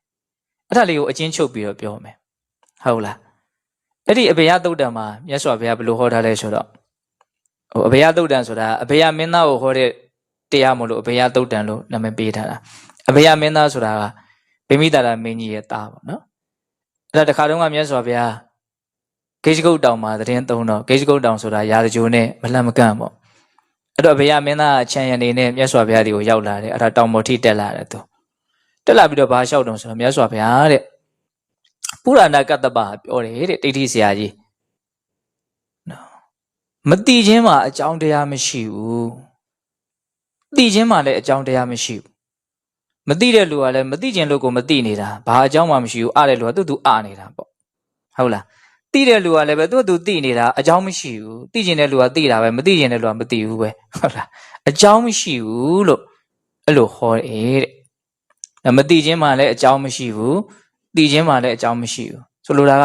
အဲ့ဒါလေးကိုအချင်းချုပ်ပြီးတော့ပြောမယ်ဟုတ်လားအဲ့ဒီအဘေယသုတ်တံမှာမြတ်စွာဘုရားဘယ်လိုဟောထားလဲဆိုတော့အဘေယသုတ်တံဆိုတာအဘေယမင်းသားကိုဟောတဲ့တရားမလို့အဘေယသုတ်တံလို့နာမည်ပေးထားတာအဘေယမင်းသားဆိုတာကဗိမိတာရမင်းကြီးရဲ့သားပေါ့နော်အဲ့ဒါတခါတုန်းကမြတ်စွာဘုရားဂေရှဂုတ်တောင်မှာသတင်းသုံးတော့ဂေရှဂုတ်တောင်ဆိုတာရာဇဂျိုနဲ့မလှမ်းမကန့်ပေါ့အဲ့တော့ဘုရားမင်းသားအချမ်းရံနေနဲ့မြတ်စွာဘုရားဒီကိုရောက်လာတယ်အဲ့ဒါတောင်ပေါ်ထိတက်လာတယ်သူတက်လာပြီးတော့ဘာလျှောက်တုံဆိုတော့မြတ်စွာဘုရားတဲ့ပုရဏကတ္တပပြောတယ်တဲ့တိဋ္ဌိဆရာကြီးနော်မတိချင်းမှာအကြောင်းတရားမရှိဘူးတိချင်းမှာလည်းအကြောင်းတရားမရှိဘူးမတိတဲ့လူကလည်းမတိချင်းလို့ကိုမတိနေတာဘာအကြောင်းမှမရှိဘူးအားတဲ့လူကသူ့နေတာပေါ့ဟုတ်လားတိတဲ့လူကလည်းပဲသူတိနေတာအကြောင်းမရှိဘူးတိကျင်တဲ့လူကတိတာပဲမတိကျင်တဲ့လူကမတိဘူးပဲဟုတ်လားအကြောင်းမရှိဘူးလို့အဲ့လိုဟောတယ်တဲ့မတိချင်းမှလည်းအကြောင်းမရှိဘူးတိချင်းမှလည်းအကြောင်းမရှိဘူးဆိုလိုတာက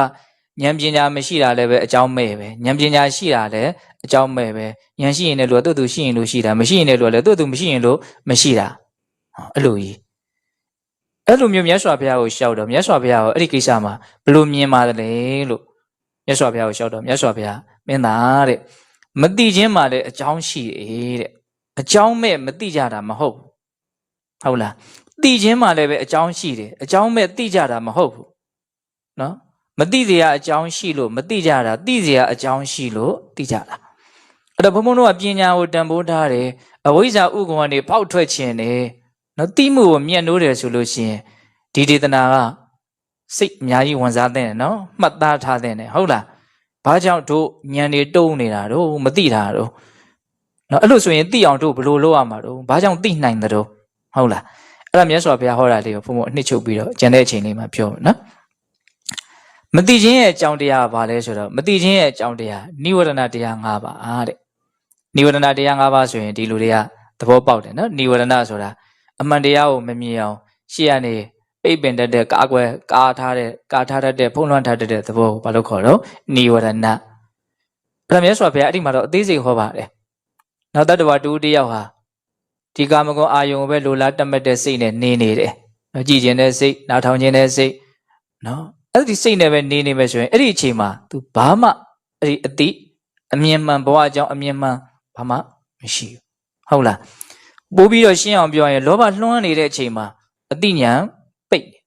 ဉာဏ်ပညာမရှိတာလည်းပဲအကြောင်းမဲ့ပဲဉာဏ်ပညာရှိတာလည်းအကြောင်းမဲ့ပဲဉာဏ်ရှိရင်လည်းသူ့သူရှိရင်လို့ရှိတာမရှိရင်လည်းသူ့သူမရှိရင်လို့မရှိတာအဲ့လိုကြီးအဲ့လိုမျိုးမြတ်စွာဘုရားကိုရှောက်တော့မြတ်စွာဘုရားကိုအဲ့ဒီကိစ္စမှာဘယ်လိုမြင်ပါတယ်လို့မြတ်စွာဘုရားကိုရှောက်တော့မြတ်စွာဘုရားမင်းသားတဲ့မတိချင်းမှလည်းအကြောင်းရှိတယ်တဲ့အကြောင်းမဲ့မတိကြတာမဟုတ်ဟုတ်လားတိချင်းမှလည်းပဲအကြောင်းရှိတယ်အကြောင်းမဲ့တိကြတာမဟုတ်ဘူးနော်မတိစရာအကြောင်းရှိလို့မတိကြတာတိစရာအကြောင်းရှိလို့တိကြတာအဲ့တော့ဘုံဘုံတို့ကပညာကိုတန်ဖိုးထားတယ်အဝိဇ္ဇာဥက္ကဝကနေဖောက်ထွက်ခြင်းတယ်နော်တိမှုကိုမြတ်နိုးတယ်ဆိုလို့ရှိရင်ဒီဒေသနာကစိတ်အများကြီးဝင်စားတဲ့နော်မှတ်သားထားတဲ့ဟုတ်လားဘာကြောင့်တို့ဉာဏ်တွေတုံးနေတာတို့မသိတာတို့နော်အဲ့လိုဆိုရင်သိအောင်တို့ဘယ်လိုလုပ်ရမှာတို့ဘာကြောင့်သိနိုင်တယ်တို့ဟုတ်လားအဲ့ဒါမြတ်စွာဘုရားဟောတာလေးကိုဘုံဘုံအနှစ်ချုပ်ပြီးတော့ကျန်တဲ့အချိန်လေးမှာပြောမယ်နော်မတိချင်းရဲ့အကြောင်းတရားကဘာလဲဆိုတော့မတိချင်းရဲ့အကြောင်းတရားနိဝရဏတရား၅ပါးတဲ့နိဝရဏတရား၅ပါးဆိုရင်ဒီလူတွေကသဘောပေါက်တယ်နော်နိဝရဏဆိုတာအမှန်တရားကိုမမြင်အောင်ရှေ့ကနေပိတ်ပင်တတ်တဲ့ကာကွယ်ကာထားတတ်တဲ့ဖုံးလွှမ်းထားတတ်တဲ့သဘောကိုဘာလို့ခေါ်တော့နိဝရဏအဲ့ဒါမြတ်စွာဘုရားအဲ့ဒီမှာတော့အသေးစိတ်ဟောပါတယ်နောက်တတ္တဝါတူတယောက်ဟာဒီကာမဂုဏ်အာယုံကိုပဲလိုလားတတ်မှတ်တဲ့စိတ်နဲ့နေနေတယ်နော်ကြည်ကျင်တဲ့စိတ်နားထောင်ခြင်းတဲ့စိတ်နော်အဲ့ဒီစိတ်နဲ့ပဲနေမယ်ဆိုရင်အဲ့ဒီအချိန်မှာ तू ဘာမှအဲ့ဒီအတိအမြင်မှန်ဘဝအကြောင်းအမြင်မှန်ဘာမှမရှိဘူးဟုတ်လားပို့ပြီးတော့ရှင်းအောင်ပြောရင်လောဘလွှမ်းနေတဲ့အချိန်မှာအတိညာပိတ်နေ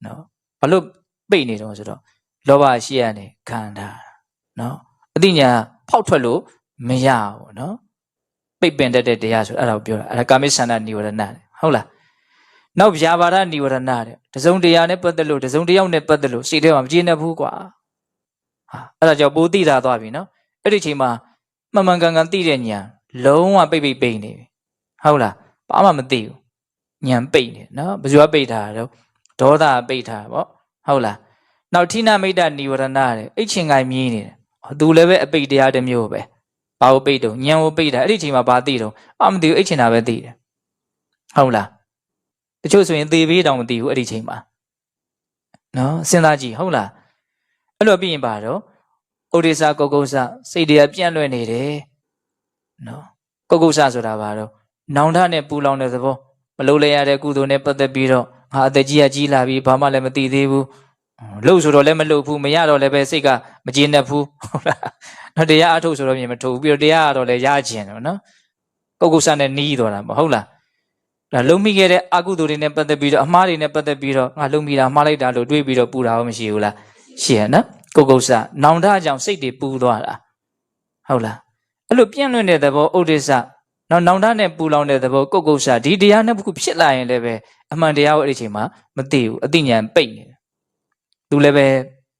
နော်ဘာလို့ပိတ်နေတော့ဆိုတော့လောဘရှိရနေခံတာနော်အတိညာဖောက်ထွက်လို့မရဘူးနော်ပိတ်ပင်တတ်တဲ့တရားဆိုအဲ့ဒါကိုပြောတာအဲ့ဒါကာမိသန္တာနိဝရဏဟုတ်လားနောက်ဗျာပါဒနိဝရဏတဲ့တစုံတရားနဲ့ပတ်သက်လို့တစုံတယောက်နဲ့ပတ်သက်လို့စိတ်ထဲမှာမကျေနပ်ဘူးကွာဟာအဲ့ဒါကြောင့်ပိုးသိတာသွားပြီနော်အဲ့ဒီချိန်မှာမှန်မှန်ကန်ကန်သိတဲ့ဉာဏ်လုံးဝပိတ်နေပြီဟုတ်လားဘာမှမသိဘူးဉာဏ်ပိတ်နေနော်ဘယ်သူကပိတ်ထားတာတော့ဒေါသပိတ်ထားပေါ့ဟုတ်လားနောက်ဌိနမိတ်တနိဝရဏတဲ့အိတ်ချင်ကိုင်မြည်နေတယ်သူလည်းပဲအပိတ်တရားတစ်မျိုးပဲဘာကိုပိတ်တော့ဉာဏ်ကိုပိတ်တာအဲ့ဒီချိန်မှာဘာသိတော့မသိဘူးအိတ်ချင်တာပဲသိတယ်ဟုတ်လားတချို့ဆိုရင်သေဘေးတောင်မသိဘူးအဲ့ဒီချိန်မှာနော်စဉ်းစားကြည့်ဟုတ်လားအဲ့လိုပြီးရင်ပါတော့ဥဒိစ္စကုက္ကုစစိတ်တရားပြန့်လွင့်နေတယ်နော်ကုက္ကုစဆိုတာပါတော့နောင်တနဲ့ပူလောင်တဲ့သဘောမလုပ်လဲရတဲ့ကုသိုလ်နဲ့ပတ်သက်ပြီးတော့ငါအသက်ကြီးကြီးလာပြီဘာမှလည်းမသိသေးဘူးလှုပ်ဆိုတော့လည်းမလှုပ်ဘူးမရတော့လည်းပဲစိတ်ကမကျေနပ်ဘူးဟုတ်လားနော်တရားအထုတ်ဆိုတော့မြင်မထုတ်ဘူးပြီးတော့တရားကတော့လည်းရကျင်တော့နော်ကုက္ကုစနဲ့နီးသွားတာမဟုတ်လားဒါလုံမိခဲ့တဲ့အကုသိုလ်တွေနဲ့ပတ်သက်ပြီးတော့အမှားတွေနဲ့ပတ်သက်ပြီးတော့ငါလုံမိတာမှားလိုက်တာလို့တွေးပြီးတော့ပူတာမရှိဘူးလားရှိရနော်ကုက္ကုစနောင်တကြောင့်စိတ်တွေပူသွားတာဟုတ်လားအဲ့လိုပြန့်လွင့်တဲ့သဘောဥဒိစ္စနောင်တနဲ့ပူလောင်တဲ့သဘောကုက္ကုစဒီတရားနှစ်ခုဖြစ်လာရင်လည်းပဲအမှန်တရားကိုအဲ့ဒီအချိန်မှာမသိဘူးအသိဉာဏ်ပိတ်နေတယ်သူလည်းပဲ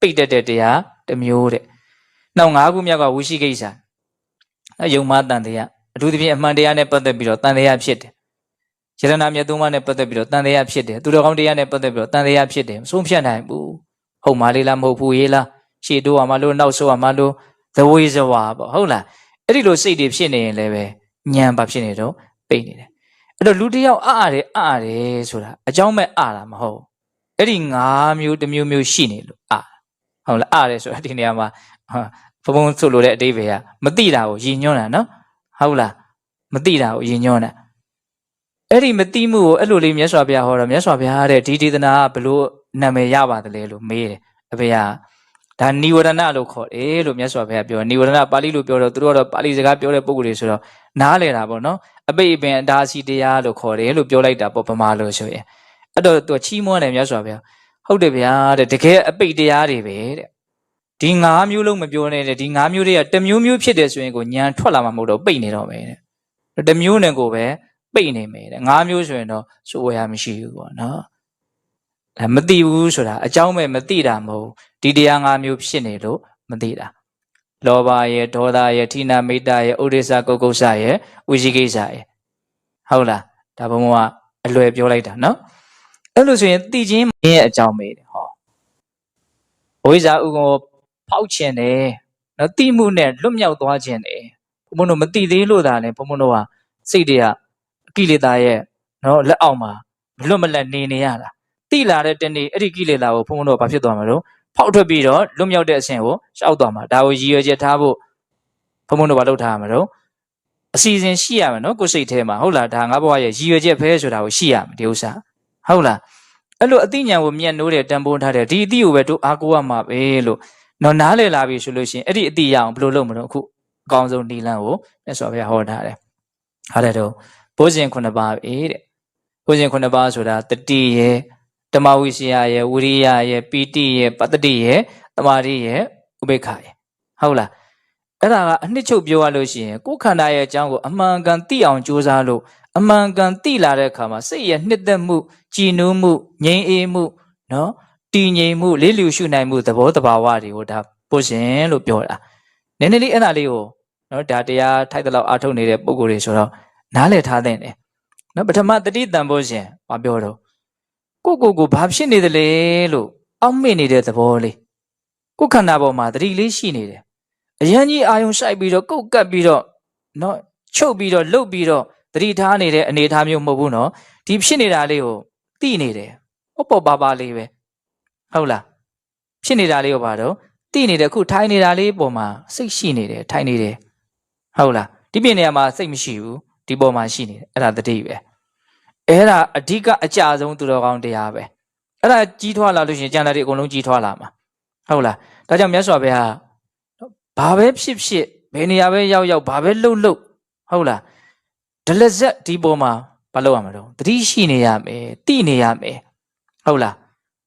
ပိတ်တတ်တဲ့တရားတစ်မျိုးတဲ့နောက်၅ခုမြောက်ကဝိရှိကိစ္စယုံမှားတန်တရားအထူးသဖြင့်အမှန်တရားနဲ့ပတ်သက်ပြီးတော့တန်တရားဖြစ်တယ်ယရဏမြတ်သုံးပါးနဲ့ပတ်သက်ပြီးတော့တန်တရားဖြစ်တယ်သူတော်ကောင်းတရားနဲ့ပတ်သက်ပြီးတော့တန်တရားဖြစ်တယ်မဆုံးဖြတ်နိုင်ဘူးဟုတ်မှလေးလားမဟုတ်ဘူးရေးလားရှေ့တိုးရမှာလို့နောက်ဆိုးရမှာလို့သဝေဇဝါပေါ့ဟုတ်လားအဲ့ဒီလိုစိတ်တွေဖြစ်နေရင်လည်းပဲဉာဏ်ပါဖြစ်နေတော့ပိတ်နေတယ်အဲ့တော့လူတစ်ယောက်အားရတယ်ဆိုတာအကြောင်းမဲ့အားတာမဟုတ်အဲ့ဒီ၅မျိုးတစ်မျိုးမျိုးရှိနေလို့ဟုတ်လားအားတယ်ဆိုတာဒီနေရာမှာဘုံဆိုလို့တဲ့အတိပ္ပယ်ကမသိတာကိုယဉ်ညွှန်းတာနော်ဟုတ်လားမသိတာကိုယဉ်ညွှန်းတာအဲ့ဒီမတိမှုကိုအဲ့လိုလေးမြတ်စွာဘုရားဟောတော့မြတ်စွာဘုရားတဲ့ဒီဒေသနာကဘလို့နာမည်ရပါတယ်လဲလို့မေးတယ်အဖေကဒါနိဝရဏလို့ခေါ်တယ်လို့မြတ်စွာဘုရားပြောနိဝရဏပါဠိလိုပြောတော့သူတို့ကတော့ပါဠိစကားပြောတဲ့ပုဂ္ဂိုလ်တွေဆိုတော့နားလည်တာပေါ့နော်အပိတ်အပင်အတားစီတရားလို့ခေါ်တယ်လို့ပြောလိုက်တာပေါ့ဗမာလို့ဆိုရင်အဲ့တော့သူချီးမွမ်းတယ်မြတ်စွာဘုရားဟုတ်တယ်ဗျာတဲ့တကယ်အပိတ်တရားတွေပဲတဲ့ဒီ၅မျိုးလုံးမပြောနဲ့တဲ့ဒီ၅မျိုးတွေကတစ်မျိုးမျိုးဖြစ်တယ်ဆိုရင်ကိုဉာဏ်ထွက်လာမှာမဟုတ်တော့ပိတ်နေတော့မယ်တဲ့တစ်မျိုးနဲ့ကိုပဲပိတ်နေမယ်တဲ့၅မျိုးဆိုရင်တော့စိုးဝါရမရှိဘူးပေါ့နော်မသိဘူးဆိုတာအကြောင်းပဲမသိတာမဟုတ်ဒီတရား၅မျိုးဖြစ်နေလို့မသိတာလောဘရဲ့ဒေါသရဲ့ဌိနမိတ်တရဲ့ဥဒိစ္စကုက္ကုစရဲ့ဝိသိကိစ္စရဲ့ဟုတ်လားဒါဘုံကအလွယ်ပြောလိုက်တာနော်အဲ့လိုဆိုရင်သိချင်းရဲ့အကြောင်းပဲဟောဝိဇ္ဇာဥက္ကိုဖောက်ခြင်းတယ်နော်သိမှုနဲ့လွတ်မြောက်သွားခြင်းတယ်ဘုံတို့မသိသေးလို့သာလဲဘုံတို့ကစိတ်တွေကကိလေသာရဲ့နော်လက်အောက်မှာမလွတ်မလပ်နေရတာတိလာတဲ့တနေ့အဲ့ဒီကိလေသာကိုဘုံဘုံတို့ကဘာဖြစ်သွားမှာလို့ ဖောက်ထွက်ပြီးတော့လွတ်မြောက်တဲ့အဆင့်ကိုရှောက်သွားမှာဒါကိုရည်ရွယ်ချက်ထားဖို့ဘုံဘုံတို့ဘာလုပ်ထားရမှာတော့အစီအစဉ်ရှိရမယ်နော်ကိုယ်စိတ်ထဲမှာဟုတ်လားဒါငါဘဝရဲ့ရည်ရွယ်ချက်ပဲဆိုတာကိုရှိရမယ်ဒီဥစ္စာဟုတ်လားအဲ့လိုအသိဉာဏ်ကိုမြတ်နိုးတဲ့တန်ဖိုးထားတဲ့ဒီအသိကိုပဲတို့အားကိုးရမှာပဲလို့နော်နားလည်လာပြီဆိုလို့ရှိရင်အဲ့ဒီအသိရအောင်ဘယ်လိုလုပ်မလို့အခုအကောင်းဆုံးနိလန်းကိုမြတ်စွာဘုရားဟောထားတယ်ဟာတဲ့တော့ဘုဇင်9ပါးပဲတဲ့ဘုဇင်9ပါးဆိုတာတတိရဲ့ဓမ္မဝိစီယရဲ့ဝိရိယရဲ့ပီတိရဲ့ပတ္တိရဲ့သမာဓိရဲ့ဥပေက္ခရဲ့ဟုတ်လားအဲ့ဒါကအနှစ်ချုပ်ပြောရလို့ရှိရင်ကိုယ်ခန္ဓာရဲ့အကြောင်းကိုအမှန်ကန်သိအောင်ကြိုးစားလို့အမှန်ကန်သိလာတဲ့အခါမှာစိတ်ရဲ့နှစ်သက်မှုကြည်နူးမှုငြိမ်အေးမှုနော်တည်ငြိမ်မှုလေးလျူရှုနိုင်မှုသဘောတဘာဝတွေကိုဒါဘုဇင်လို့ပြောတာနည်းနည်းလေးအဲ့ဒါလေးကိုနော်ဒါတရားထိုက်တဲ့လောက်အားထုတ်နေတဲ့ပုံကိုယ်တွေဆိုတော့နားလည်ထားတဲ့တယ်နော်ပထမတတိတန်ဘုဇင်ဘာပြောတော့ကိုဘာဖြစ်နေသလဲလို့အောက်မေ့နေတဲ့သဘောလေးကိုယ်ခန္ဓာပေါ်မှာတတိလေးရှိနေတယ်အရန်ကြီးအာယုံဆိုင်ပြီးတော့ကုတ်ကပ်ပြီးတော့နော်ချုပ်ပြီးတော့လှုပ်ပြီးတော့တတိထားနေတဲ့အနေအထားမျိုးမဟုတ်ဘူးနော်ဒီဖြစ်နေတာလေးကိုသိနေတယ်ပေါ့ပါပါလေးပဲဟုတ်လားဖြစ်နေတာလေးကိုပါတော့သိနေတယ်ခုထိုင်နေတာလေးပေါ်မှာစိတ်ရှိနေတယ်ထိုင်နေတယ်ဟုတ်လားဒီပြင်နေရာမှာစိတ်မရှိဘူးဒီပေါ်မှာရှိနေတယ်အဲ့ဒါတတိပဲအဲ့ဒါအဓိကအကြဆုံးသူတော်ကောင်းတရားပဲအဲ့ဒါကြီးထွားလာလို့ရှိရင်ကျန်တဲ့တွေအကုန်လုံးကြီးထွားလာမှာဟုတ်လားဒါကြောင့်မြတ်စွာဘုရားဘာပဲဖြစ်ဖြစ်ဘယ်နေရာပဲရောက်ဘာပဲလှုပ်ဟုတ်လားဒလဇက်ဒီပေါ်မှာမလုပ်ရမှာတော့တတိရှိနေရမယ်သိနေရမယ်ဟုတ်လား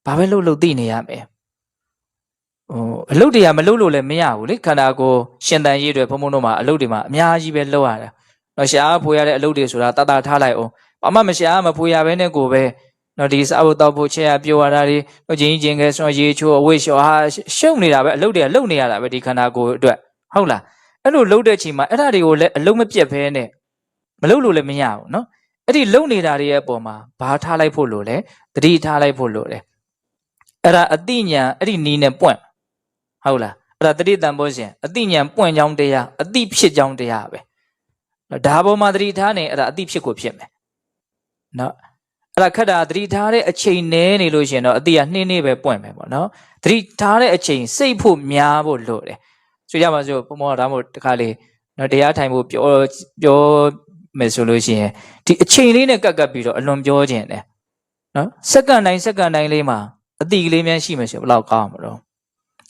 ဘာပဲလှုပ်သိနေရမယ်အလုပ်တွေကမလုပ်လို့လည်းမရဘူးလေခန္ဓာကိုယ်ရှင်သန်ရေးတွေဘုံဘုံတို့မှာအလုပ်တွေမှာအများကြီးပဲလုပ်ရတာတော့ရှားဖွေရတဲ့အလုပ်တွေဆိုတာတတ်တာထားလိုက်အောင်ဘာမှမရှားမဖွေရဘဲနဲ့ကိုပဲတော့ဒီစားဖို့တောက်ဖို့ချက်ရပြောရတာတွေတော့ချင်းချင်းကဲဆွန်ရေချိုးအဝိရှောဟာရှုပ်နေတာပဲအလုပ်တွေကလုပ်နေရတာပဲဒီခန္ဓာကိုယ်အတွက်ဟုတ်လားအဲ့လိုလုပ်တဲ့ချိန်မှာအဲ့ဒါတွေကိုလည်းအလုံးမပြတ်ဖဲနဲ့မလုပ်လို့လည်းမရဘူးเนาะအဲ့ဒီလုပ်နေတာတွေရဲ့အပေါ်မှာဘာထားလိုက်ဖို့လို့လဲတတိထားလိုက်ဖို့လို့လဲအဲ့ဒါအတိညာအဲ့ဒီနီးနဲ့ပွင့်ဟုတ်လားအဲ့ဒါတတိတန်ဘောရှင်အတိညာပွင့်ကြောင်းတရားအတိဖြစ်ကြောင်းတရားပဲဒါပေါ်မှာတတိထားနေအဲ့ဒါအတိဖြစ်ကိုဖြစ်မယ်เนาะအဲ့ဒါခက်တာတတိထားတဲ့အချိန်နဲနေလို့ရှင်တော့အတိကနှင်းနှင်းပဲပွင့်မယ်ပေါ့เนาะတတိထားတဲ့အချိန်စိတ်ဖို့များဖို့လို့တယ်ဆိုကြပါစို့ဘုံဘောဒါမှမဟုတ်တခါလေနော်တရားထိုင်ဖို့ပြောမယ်ဆိုလို့ရှိရင်ဒီအချိန်လေးနဲ့ကပ်ပြီးတော့အလွန်ပြောခြင်းတယ်နော်စက္ကန့်တိုင်းလေးမှာအတိကလေးများရှိမယ်ဆိုဘယ်လောက်ကောင်းမှာတော့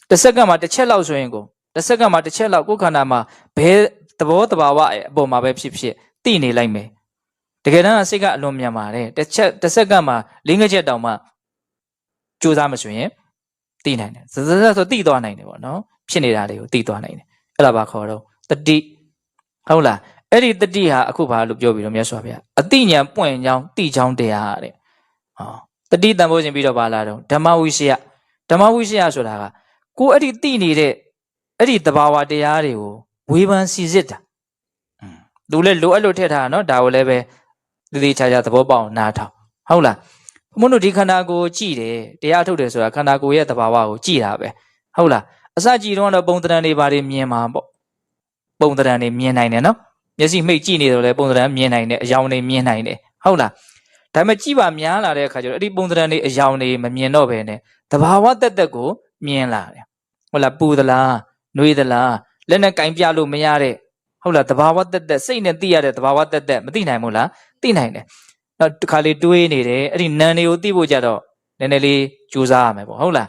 တစ်စက္ကန့်မှာတစ်ချက်လောက်ဆိုရင်ကိုတစ်စက္ကန့်မှာတစ်ချက်လောက်ကိုယ်ခန္ဓာမှာဘယ်သဘောတဘာဝအပေါ်မှာပဲဖြစ်သိနေလိုက်မယ်တကယ်တမ်းစိတ်ကအလွန်မြန်ပါတယ်တစ်စက္ကန့်မှာ၄-၅ချက်တောင်မှကြိုးစားမဆိုရင်သိနိုင်တယ်ဇဇဆိုသိသွားနိုင်တယ်ပေါ့နော်ဖြစ်နေတာလေးကိုသိသွားနိုင်တယ်အဲ့ဒါဘာခေါ်တော့တတိဟုတ်လားအဲ့ဒီတတိဟာအခုဘာလို့ပြောပြီးတော့မြတ်စွာဘုရားအတိညာပွင့်ကြောင်းသိကြောင်းတရားတဲ့ဟောတတိတန်ဖိုးရှင်ပြီးတော့ဘာလာတော့ဓမ္မဝိရှယဆိုတာကကိုအဲ့ဒီသိနေတဲ့အဲ့ဒီတဘာဝတရားတွေကိုဝေဖန်စီစစ်တာသူလည်းလိုအပ်လို့ထည့်ထားတာနော်ဒါကိုလည်းပဲတတိချာသဘောပေါက်နားထောင်ဟုတ်လားဘုံတို့ဒီခန္ဓာကိုယ်ကြည့်တယ်တရားထုတ်တယ်ဆိုတာခန္ဓာကိုယ်ရဲ့တဘာဝကိုကြည့်တာပဲဟုတ်လားအစကြည့်တော့ပုံသဏ္ဍာန်တွေဘာတွေမြင်မှာပေါ့ပုံသဏ္ဍာန်တွေမြင်နိုင်တယ်နော်မျက်စိမိတ်ကြည့်နေတော့လေပုံသဏ္ဍာန်မြင်နိုင်တယ်အယောင်တွေမြင်နိုင်တယ်ဟုတ်လားဒါပေမဲ့ကြည့်ပါများလာတဲ့အခါကျတော့အဲ့ဒီပုံသဏ္ဍာန်တွေအယောင်တွေမမြင်တော့ဘဲနဲ့တဘာဝတက်ကိုမြင်လာတယ်ဟုတ်လားပူသလားနှွေးသလားလက်နဲ့ကင်ပြလို့မရတဲ့ဟုတ်လားတဘာဝတက်စိတ်နဲ့သိရတဲ့တဘာဝတက်မသိနိုင်ဘူးလားသိနိုင်တယ်နောက်တစ်ခါလေးတွေးနေတယ်အဲ့ဒီနံတွေကိုသိဖို့ကြတော့နည်းနည်းလေးကြိုးစားရမယ်ပေါ့ဟုတ်လာ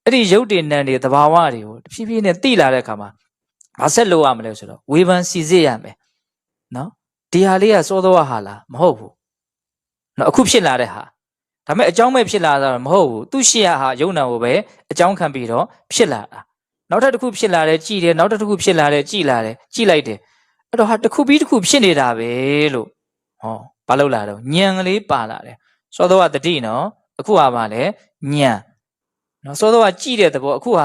းအဲ့ဒီရုပ်တွေနံတွေတဘာဝတွေကိုတဖြည်းဖြည်းနဲ့သိလာတဲ့အခါမှာဘာဆက်လို့ရမလဲဆိုတော့ဝေဖန်စီစစ်ရမယ်နော်ဒီဟာလေးကစောသောဟာလားမဟုတ်ဘူးနော်အခုဖြစ်လာတဲ့ဟာဒါပေမဲ့အကြောင်းမဲ့ဖြစ်လာတာမဟုတ်ဘူးသူရှိရဟာယုံနာကိုပဲအကြောင်းခံပြီးတော့ဖြစ်လာတာနောက်ထပ်တစ်ခုဖြစ်လာတယ်ကြည်တယ်နောက်တစ်ခုဖြစ်လာတယ်ကြည်လိုက်တယ်အဲ့တော့ဟာတစ်ခုပြီးတစ်ခုဖြစ်နေတာပဲလို့ဟောဘာလို့လာတော့ညံကလေးပါလာတယ်စောသောတတိနော်အခုဟာပါလေညံနော်စောသောကြည်တဲ့သဘောအခုဟ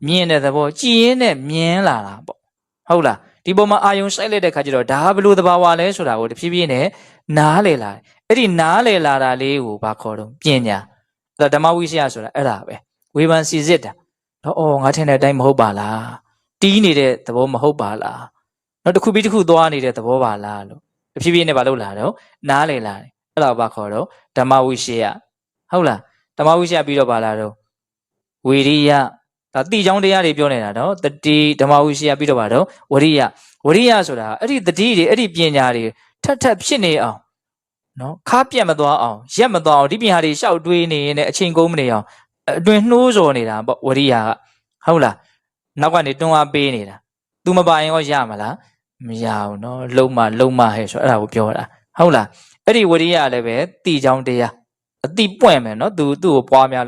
ာမြင်တဲ့သဘောကြည်ရင်းနဲ့မြင်လာတာပေါ့ဟုတ်လားဒီပေါ်မှာအာယုံစိုက်လိုက်တဲ့ခါကျတော့ဒါဘလို့သဘာဝလဲဆိုတာကိုတဖြည်းဖြည်းနဲ့နားလည်လာတယ်အဲ့ဒီနားလည်လာတာလေးကိုဘာခေါ်တော့ပညာအဲ့ဒါဓမ္မဝိရှယဆိုတာအဲ့ဒါပဲဝေဖန်စီစစ်တာတော့ငါထင်တဲ့အတိုင်းမဟုတ်ပါလားတီးနေတဲ့သဘောမဟုတ်ပါလားနောက်တစ်ခုပြီးတစ်ခုသွားနေတဲ့သဘောပါလားလို့တဖြည်းဖြည်းနဲ့ဘာလို့လာတော့နားလည်လာတယ်အဲ့ဒါဘာခေါ်တော့ဓမ္မဝိရှယဟုတ်လားဓမ္မဝိရှယပြီးတော့ဘာလာတော့ ဝီရိယဒါတိကြောင်းတရားတွေပြောနေတာနော်တတိဓမ္မဝိရှိယပြီးတော့ပါတော့ဝရိယဆိုတာအဲ့ဒီတတိတွေအဲ့ဒီပညာတွေထပ်ဖြစ်နေအောင်နော်ခါပြတ်မသွားအောင်ရက်မသွားအောင်ဒီပညာတွေရှောက်တွေးနေရင်လည်းအချိန်ကုန်မနေအောင်အတွင်နှိုးစော်နေတာပေါ့ဝရိယကဟုတ်လားနောက်ကနေတွန်းအားပေးနေတာ तू မပိုင်ရောရမလားမရဘူးနော်လုံမဟဲ့ဆိုအဲ့ဒါကိုပြောတာဟုတ်လားအဲ့ဒီဝရိယလည်းပဲတိကြောင်းတရားအတိပွင့်မယ်နော် तू သူ့ကိုပွားများ